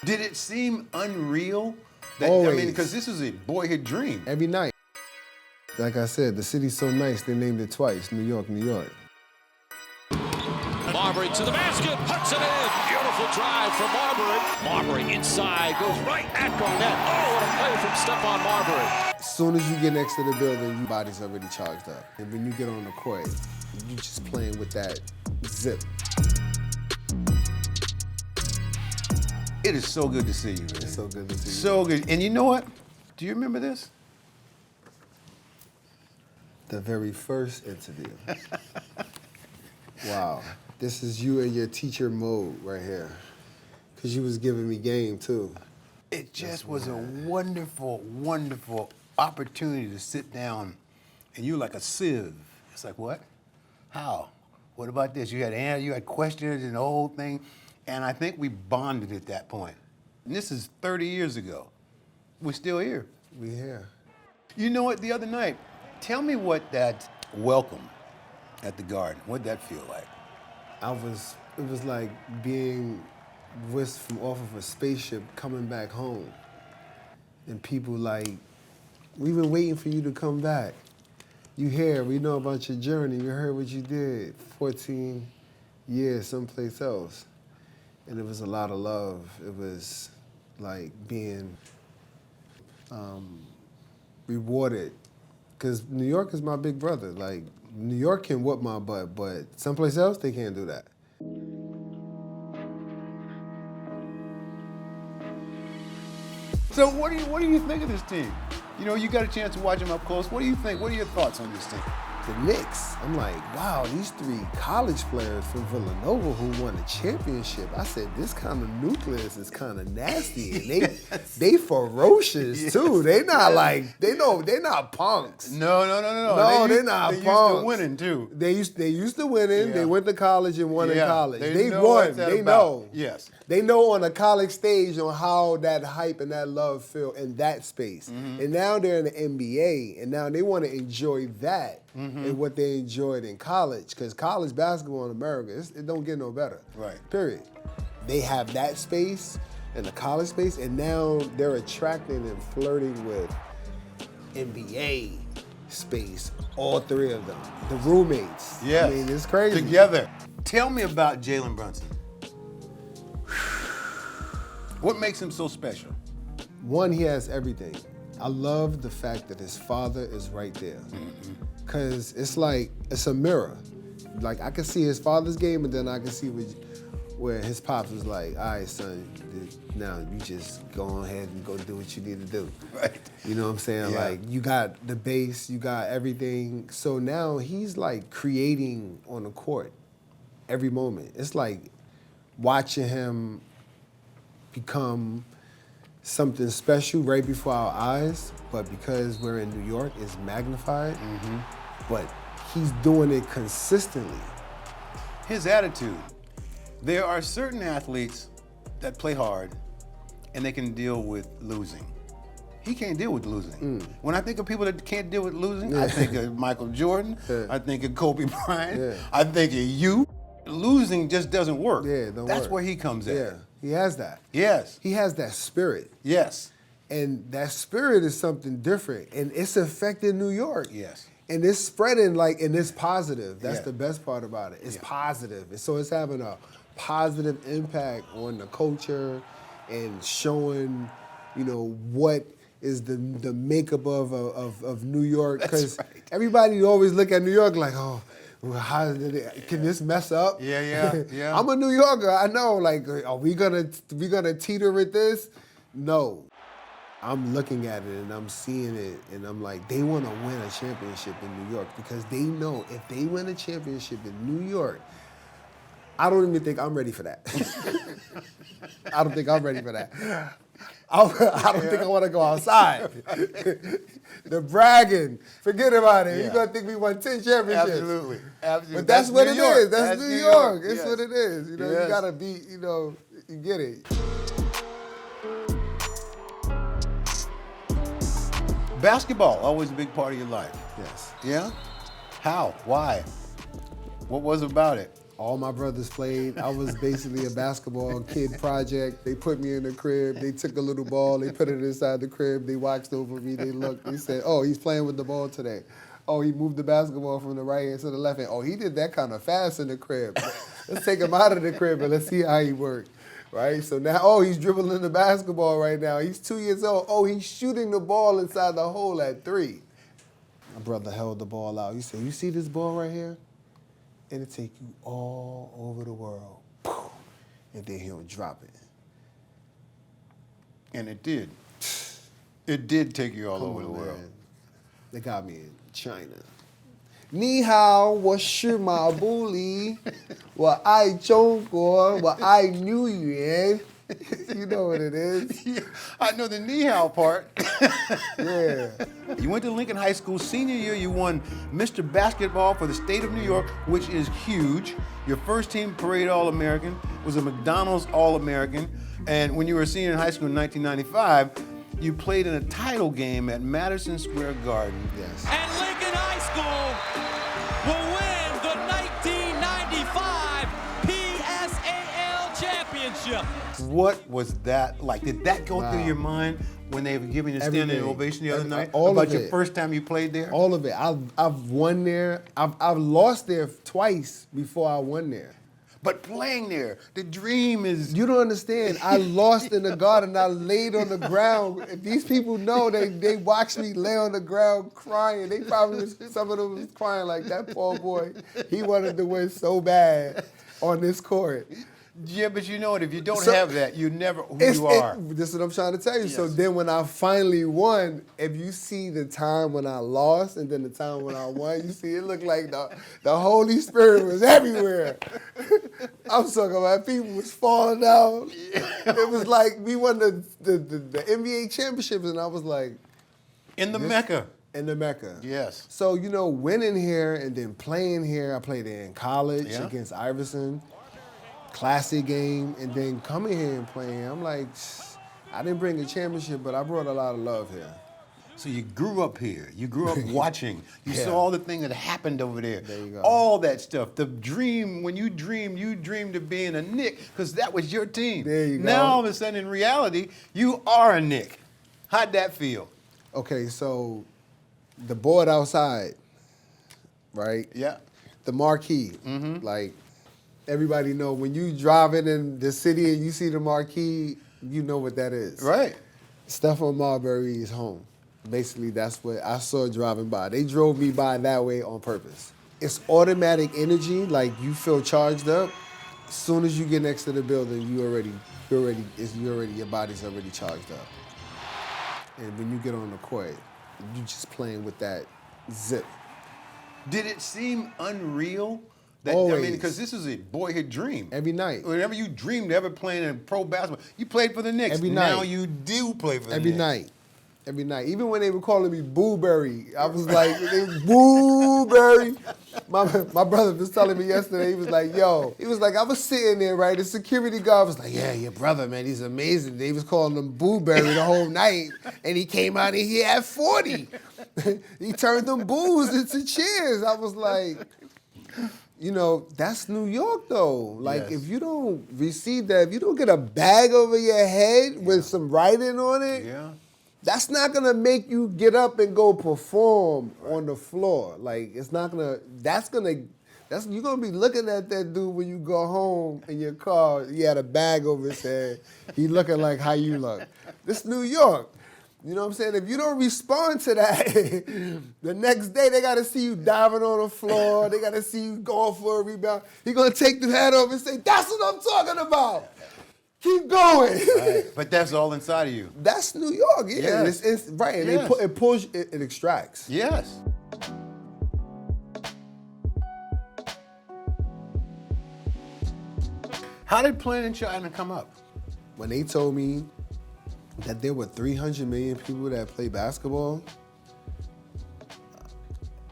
Did it seem unreal? That, Always. I mean, because this is a boyhood dream. Every night. Like I said, the city's so nice, they named it twice, New York, New York. Marbury to the basket, puts it in. Beautiful drive from Marbury. Marbury inside, goes right at Garnett. Oh, what a play from Stephon Marbury. As soon as you get next to the building, your body's already charged up. And when you get on the court, you're just playing with that zip. It is so good to see you, man. It's so good to see you. So good. And you know what? Do you remember this? The very first interview. Wow. This is you in your teacher mode right here. Because you was giving me game, too. It just was a wonderful, wonderful opportunity to sit down, and you were like a sieve. It's like, what? How? What about this? You had questions and the whole thing, and I think we bonded at that point. And this is 30 years ago. We're still here. We here. You know what, the other night, tell me what that welcome at the Garden, what'd that feel like? It was like being whisked from off of a spaceship coming back home. And people like, we've been waiting for you to come back. You here, we know about your journey, we heard what you did, 14 years someplace else. And it was a lot of love. It was like being rewarded. Because New York is my big brother. Like, New York can whoop my butt, but someplace else, they can't do that. So what do you think of this team? You know, you got a chance to watch them up close. What do you think? What are your thoughts on this team? The Knicks, I'm like, wow, these 3 college players from Villanova who won a championship. I said, this kind of nucleus is kind of nasty. And they ferocious too. They not like, they're not punks. No. No, they're not they punks. Used to winning too. They used to winning. Yeah. They went to college and won in college. They know won. what that's They about. know. Yes. They know on a college stage on how that hype and that love feel in that space. Mm-hmm. And now they're in the NBA, and now they want to enjoy that and what they enjoyed in college. Because college basketball in America, it don't get no better. Right. Period. They have that space in the college space, and now they're attracting and flirting with NBA space, all 3 of them. The roommates. Yes. I mean, it's crazy. Together. Tell me about Jalen Brunson. What makes him so special? One, he has everything. I love the fact that his father is right there. Because it's like, it's a mirror. Like, I can see his father's game, and then I can see where his pops was like, all right, son, now you just go ahead and go do what you need to do. Right. You know what I'm saying? Yeah. Like, you got the base, you got everything. So now he's like creating on the court every moment. It's like watching him become something special right before our eyes, but because we're in New York, it's magnified. But he's doing it consistently. His attitude. There are certain athletes that play hard and they can deal with losing. He can't deal with losing. When I think of people that can't deal with losing, I think of Michael Jordan, I think of Kobe Bryant, I think of you. Losing just doesn't work. Yeah, it don't That's work. where he comes in. Yeah, he has that. Yes. He has that spirit. Yes. And that spirit is something different. And it's affecting New York. Yes. And it's spreading and it's positive. That's Yeah. the best part about it. It's positive. So it's having a positive impact on the culture and showing, what is the makeup of New York. Because everybody always look at New York like, oh, well, can this mess up? Yeah. I'm a New Yorker. I know. Like, are we gonna teeter with this? No. I'm looking at it and I'm seeing it and I'm like, they want to win a championship in New York because they know if they win a championship in New York, I don't even think I'm ready for that. I don't think I'm ready for that. I don't think I want to go outside. The bragging, forget about it. Yeah. You're going to think we won 10 championships. Absolutely. But that's what it is. That's New York. It's Yes. what it is. You Yes. got to be, you get it. Basketball, always a big part of your life. Yes. Yeah? How? Why? What was it about it? All my brothers played. I was basically a basketball kid project. They put me in the crib. They took a little ball. They put it inside the crib. They watched over me. They looked. They said, oh, he's playing with the ball today. Oh, he moved the basketball from the right hand to the left hand. Oh, he did that kind of fast in the crib. Let's take him out of the crib and let's see how he worked. Right? So now, oh, he's dribbling the basketball right now. He's 2 years old. Oh, he's shooting the ball inside the hole at 3. My brother held the ball out. He said, you see this ball right here? It'll take you all over the world. And then he'll drop it. And it did. It did take you all Come over on, the world. man. They got me in China. Ni hao, 我是马布里，我爱中国，我爱New Yuan. You know what it is. Yeah, I know the ni hao part. Yeah. You went to Lincoln High School. Senior year, you won Mr. Basketball for the state of New York, which is huge. Your first team parade All-American was a McDonald's All-American. And when you were a senior in high school in 1995, you played in a title game at Madison Square Garden. Yes. And Lincoln High School will win the 1995 PSAL championship. What was that like? Did that go through your mind when they were giving you a standing Everything. ovation the other night? All of about your it. first time you played there? All of it. I've won there. I've lost there twice before I won there. But playing there, the dream is... You don't understand. I lost in the Garden. I laid on the ground. If these people know, they watched me lay on the ground crying. They probably some of them was crying like that poor boy. He wanted to win so bad on this court. Yeah, but you know what? If you don't have that, you never who you are. This is what I'm trying to tell you. Yes. So then when I finally won, if you see the time when I lost and then the time when I won, you see it looked like the Holy Spirit was everywhere. I'm talking about people was falling out. It was like we won the NBA championships and I was like. In the Mecca. In the Mecca. Yes. So, you know, winning here and then playing here, I played in college against Iverson. Classic game, and then coming here and playing, I'm like, I didn't bring a championship, but I brought a lot of love here. So you grew up here. You grew up watching. You Yeah. saw all the things that happened over there. There you go. All that stuff. The dream, when you dreamed of being a Knick, because that was your team. There you go. Now, all of a sudden, in reality, you are a Knick. How'd that feel? Okay, so the board outside, right? Yeah. The marquee, like, everybody know when you driving in the city and you see the marquee, you know what that is. Right. Stephon Marbury is home. Basically, that's what I saw driving by. They drove me by that way on purpose. It's automatic energy, like you feel charged up. As soon as you get next to the building, your body's already charged up. And when you get on the court, you just playing with that zip. Did it seem unreal? I Always. mean, because this is a boyhood dream. Every night. Whenever you dreamed of ever playing in pro basketball, you played for the Knicks. Every night. Now you do play for the Every Knicks. night. Every night. Even when they were calling me Booberry, I was like, Booberry. My brother was telling me yesterday, he was like, yo. He was like, I was sitting there, right? The security guard was like, yeah, your brother, man, he's amazing. They was calling him Booberry the whole night. And he came out and he had 40. He turned them boos into cheers. I was like, you know, that's New York, though. Like, Yes. if you don't receive that, if you don't get a bag over your head with some writing on it, that's not gonna make you get up and go perform on the floor. Like, it's not gonna, you're gonna be looking at that dude when you go home in your car, he had a bag over his head, he looking like how you look. This New York. You know what I'm saying? If you don't respond to that, the next day they got to see you diving on the floor. They got to see you going for a rebound. He's going to take the hat off and say, that's what I'm talking about. Keep going. Right. But that's all inside of you. That's New York. Yeah. Yes. It's right. And Yes. it pulls, it extracts. Yes. How did playing in China come up? When they told me that there were 300 million people that play basketball,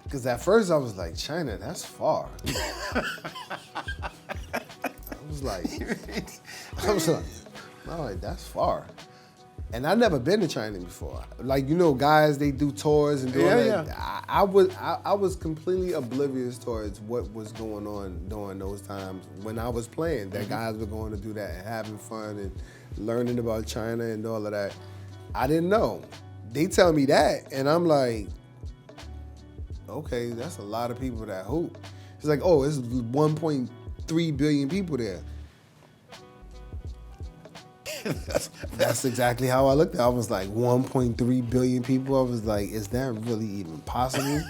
because at first I was like, China, that's far. I was like, that's far. And I never been to China before. Like, you know, guys, they do tours and doing that. Yeah. I was completely oblivious towards what was going on during those times when I was playing. That guys were going to do that and having fun and learning about China and all of that. I didn't know. They tell me that, and I'm like, okay, that's a lot of people that hoop. It's like, oh, it's 1.3 billion people there. That's exactly how I looked at it. I was like, 1.3 billion people? I was like, is that really even possible?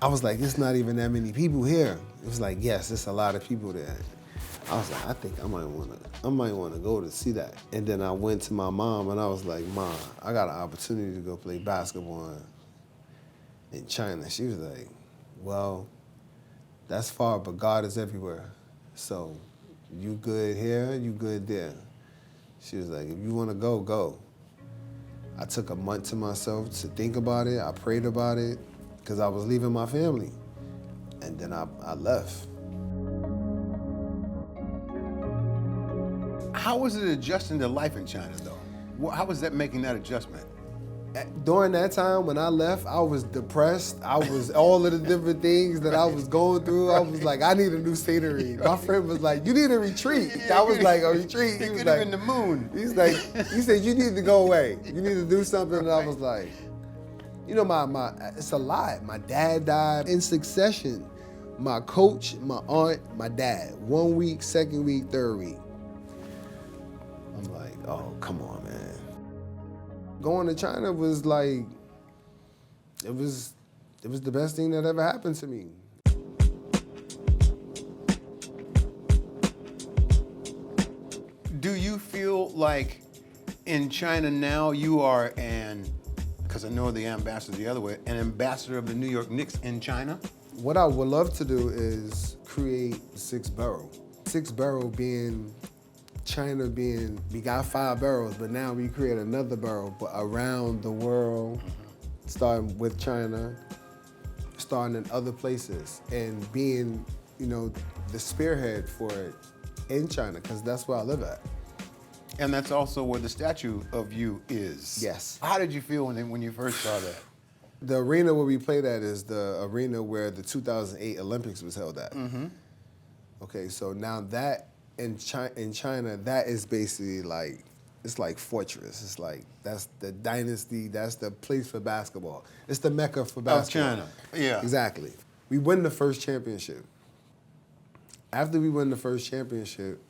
I was like, it's not even that many people here. It was like, yes, it's a lot of people there. I was like, I think I might wanna go to see that. And then I went to my mom and I was like, Mom, I got an opportunity to go play basketball in China. She was like, well, that's far, but God is everywhere. So you good here, you good there. She was like, if you want to go, go. I took a month to myself to think about it. I prayed about it because I was leaving my family. And then I left. How was it adjusting to life in China, though? How was that making that adjustment? During that time when I left, I was depressed. I was all of the different things that I was going through. I was like, I need a new scenery. My friend was like, you need a retreat. I was like, a retreat? He was like, in the moon. He's like, he said, you need to go away. You need to do something. And I was like, you know, it's a lot. My dad died in succession. My coach, my aunt, my dad. 1 week, second week, third week. I'm like, oh, come on, man. Going to China was like, it was the best thing that ever happened to me. Do you feel like in China now you are because I know the ambassador the other way, an ambassador of the New York Knicks in China? What I would love to do is create 6 borough. 6 borough being China we got 5 boroughs, but now we create another borough, but around the world, starting with China, starting in other places, and being, you know, the spearhead for it in China, because that's where I live at. And that's also where the statue of you is. Yes. How did you feel when you first saw that? The arena where we played at is the arena where the 2008 Olympics was held at. Okay, so now that in China, that is basically like, it's like fortress. It's like, that's the dynasty, that's the place for basketball. It's the mecca for basketball. Of China, yeah. Exactly. We win the first championship. After we win the first championship,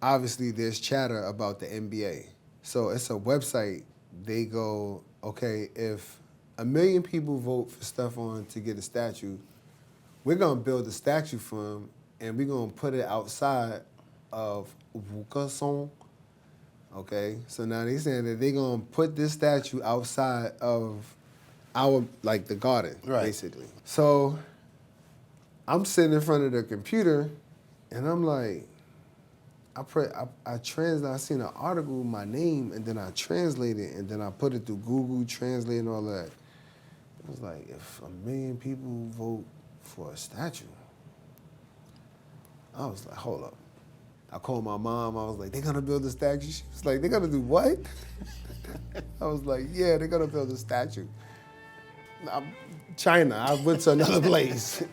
obviously there's chatter about the NBA. So it's a website, they go, okay, if 1 million people vote for Stephon to get a statue, we're gonna build a statue for him and we're gonna put it outside of Wukason. Okay, so now they're saying that they're gonna put this statue outside of our, like the garden, right, basically. So I'm sitting in front of the computer and I'm like, I seen an article with my name and then I translate it and then I put it through Google Translate and all that. It was like, if 1 million people vote for a statue, I was like, hold up. I called my mom, I was like, they're gonna build a statue? She was like, they're gonna do what? I was like, yeah, they're gonna build a statue. China, I went to another place.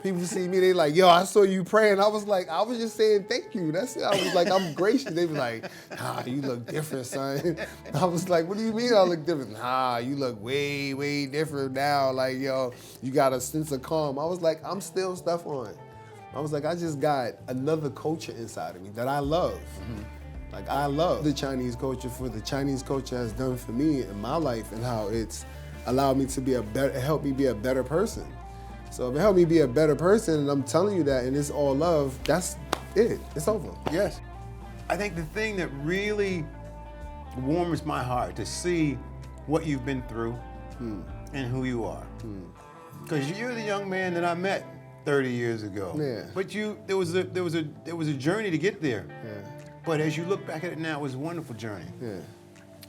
People see me, they like, yo, I saw you praying. I was like, I was just saying thank you. That's it. I was like, I'm gracious. They were like, nah, you look different, son. I was like, what do you mean I look different? Nah, you look way, way different now. Like, yo, you got a sense of calm. I was like, I'm still Stephon. I was like, I just got another culture inside of me that I love. Like, I love the Chinese culture for the Chinese culture has done for me in my life and how it's allowed me to help me be a better person. So if it helped me be a better person, and I'm telling you that, and it's all love, that's it. It's over. Yes. I think the thing that really warms my heart to see what you've been through and who you are. Because you're the young man that I met 30 years ago. Yeah. But there was a journey to get there. Yeah. But as you look back at it now, it was a wonderful journey. Yeah.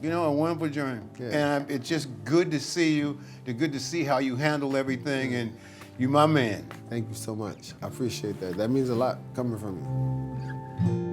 You know, a wonderful journey. Yeah. And it's just good to see you, good to see how you handle everything, and you my man. Thank you so much. I appreciate that. That means a lot coming from you.